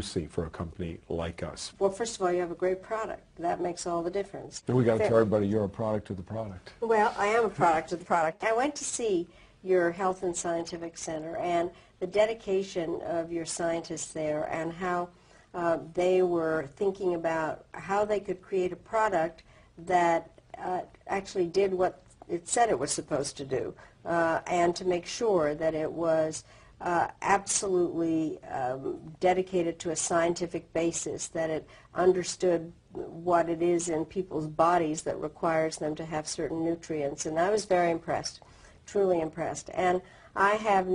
see for a company like us? Well, first of all, you have a great product. That makes all the difference. And we got to tell everybody you're a product of the product. Well, I am a product of the product. I went to see your Health and Scientific Center and the dedication of your scientists there and how they were thinking about how they could create a product that actually did what it said it was supposed to do, and to make sure that it was absolutely dedicated to a scientific basis, that it understood what it is in people's bodies that requires them to have certain nutrients. And I was very impressed, truly impressed. And I have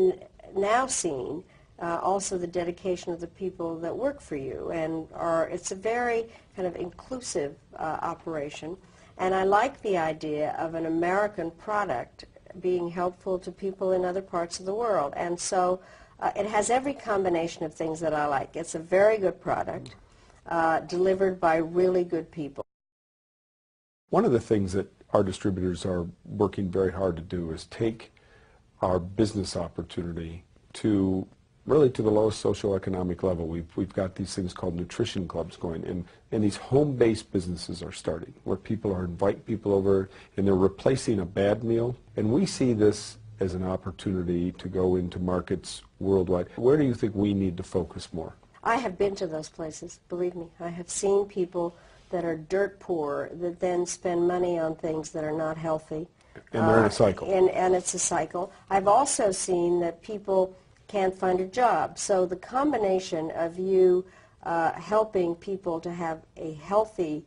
now seen also the dedication of the people that work for you, and it's a very kind of inclusive operation. And I like the idea of an American product being helpful to people in other parts of the world. And so it has every combination of things that I like. It's a very good product, delivered by really good people. One of the things that our distributors are working very hard to do is take our business opportunity to really to the lowest socioeconomic level. We've got these things called nutrition clubs going, and these home-based businesses are starting, where people are inviting people over, and they're replacing a bad meal. And we see this as an opportunity to go into markets worldwide. Where do you think we need to focus more? I have been to those places, believe me. I have seen people that are dirt poor that then spend money on things that are not healthy. And they're in a cycle. And it's a cycle. I've also seen that people can't find a job. So the combination of you helping people to have a healthy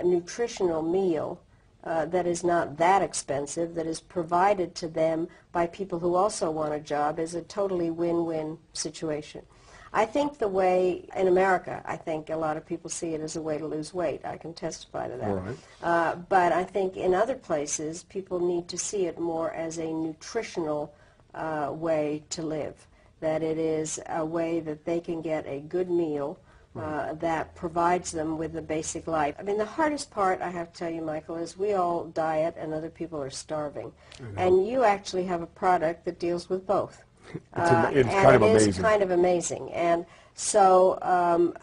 nutritional meal that is not that expensive, that is provided to them by people who also want a job, is a totally win-win situation. I think the way, in America, I think a lot of people see it as a way to lose weight. I can testify to that. Right. But I think in other places, people need to see it more as a nutritional way to live, that it is a way that they can get a good meal that provides them with the basic life. I mean, the hardest part, I have to tell you, Michael, is we all diet and other people are starving. And you actually have a product that deals with both. It's kind of amazing. It is kind of amazing. And so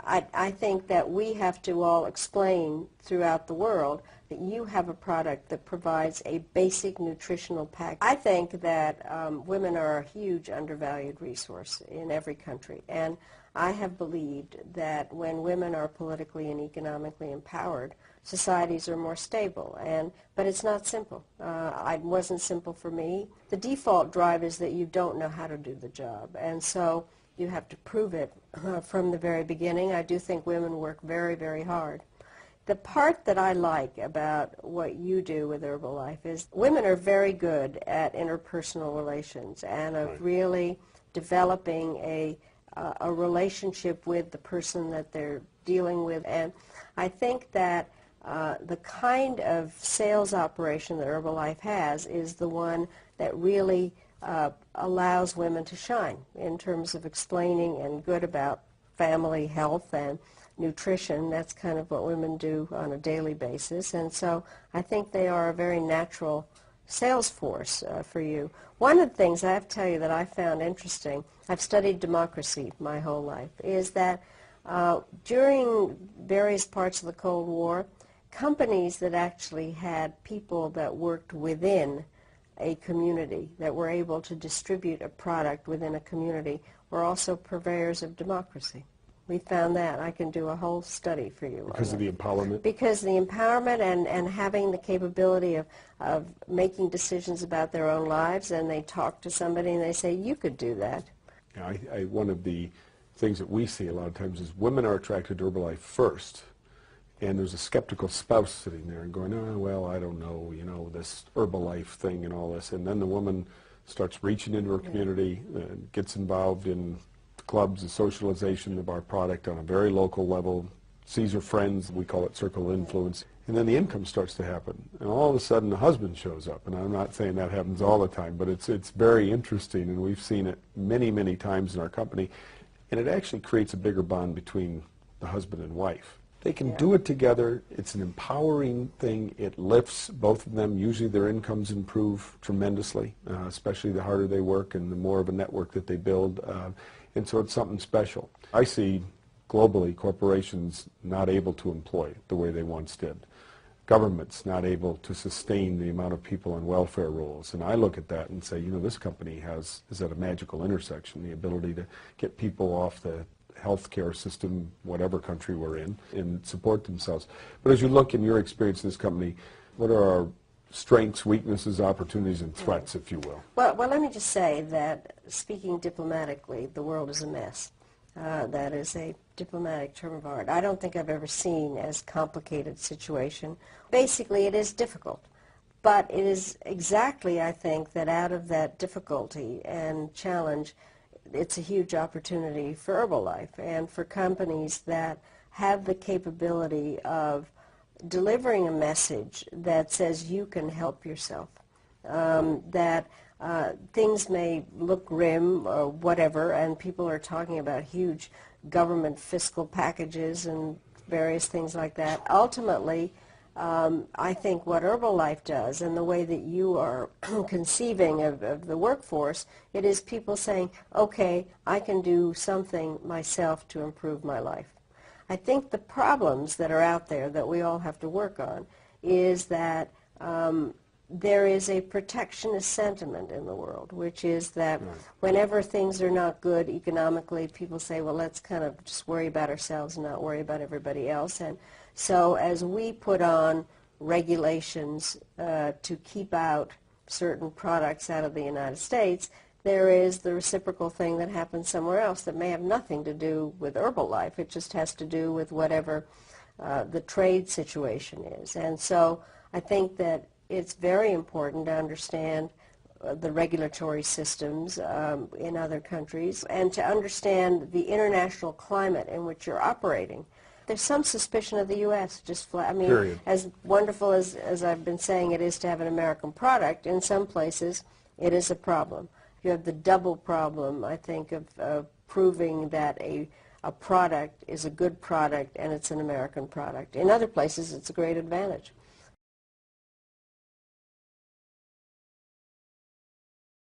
I think that we have to all explain throughout the world that you have a product that provides a basic nutritional package. I think that women are a huge undervalued resource in every country. And I have believed that when women are politically and economically empowered, societies are more stable. But it's not simple. It wasn't simple for me. The default drive is that you don't know how to do the job. And so you have to prove it from the very beginning. I do think women work very, very hard. The part that I like about what you do with Herbalife is women are very good at interpersonal relations and of really developing a relationship with the person that they're dealing with. And I think that the kind of sales operation that Herbalife has is the one that really allows women to shine in terms of explaining and good about family health and nutrition. That's kind of what women do on a daily basis. And so I think they are a very natural sales force for you. One of the things I have to tell you that I found interesting, I've studied democracy my whole life, is that during various parts of the Cold War, companies that actually had people that worked within a community, that were able to distribute a product within a community, were also purveyors of democracy. We found that. I can do a whole study for you. Because of the empowerment? Because the empowerment and having the capability of making decisions about their own lives, and they talk to somebody and they say, you could do that. Yeah, one of the things that we see a lot of times is women are attracted to Herbalife first, and there's a skeptical spouse sitting there and going, oh, well, I don't know, this Herbalife thing and all this. And then the woman starts reaching into her community, gets involved in clubs and socialization of our product on a very local level, sees her friends, we call it circle of influence, and then the income starts to happen. And all of a sudden the husband shows up, and I'm not saying that happens all the time, but it's very interesting, and we've seen it many, many times in our company, and it actually creates a bigger bond between the husband and wife. They can do it together. It's an empowering thing. It lifts both of them. Usually their incomes improve tremendously, especially the harder they work and the more of a network that they build. And so it's something special. I see globally, corporations not able to employ the way they once did. Governments not able to sustain the amount of people on welfare rolls. And I look at that and say, you know, this company is at a magical intersection, the ability to get people off the healthcare system, whatever country we're in, and support themselves. But as you look in your experience in this company, what are our strengths, weaknesses, opportunities, and threats, if you will? Well, let me just say that, speaking diplomatically, the world is a mess. That is a diplomatic term of art. I don't think I've ever seen as complicated situation. Basically, it is difficult. But it is exactly, I think, that out of that difficulty and challenge, it's a huge opportunity for Herbalife and for companies that have the capability of delivering a message that says you can help yourself, that things may look grim or whatever, and people are talking about huge government fiscal packages and various things like that. Ultimately, I think what Herbalife does and the way that you are conceiving of the workforce, it is people saying, okay, I can do something myself to improve my life. I think the problems that are out there that we all have to work on is that there is a protectionist sentiment in the world, which is that whenever things are not good economically, people say, well, let's kind of just worry about ourselves and not worry about everybody else. And so as we put on regulations to keep out certain products out of the United States, there is the reciprocal thing that happens somewhere else that may have nothing to do with Herbalife. It just has to do with whatever the trade situation is. And so I think that it's very important to understand the regulatory systems in other countries and to understand the international climate in which you're operating. There's some suspicion of the U.S. just flat. I mean, Period. As wonderful as I've been saying it is to have an American product, in some places it is a problem. You have the double problem, I think, of proving that a product is a good product and it's an American product. In other places, it's a great advantage.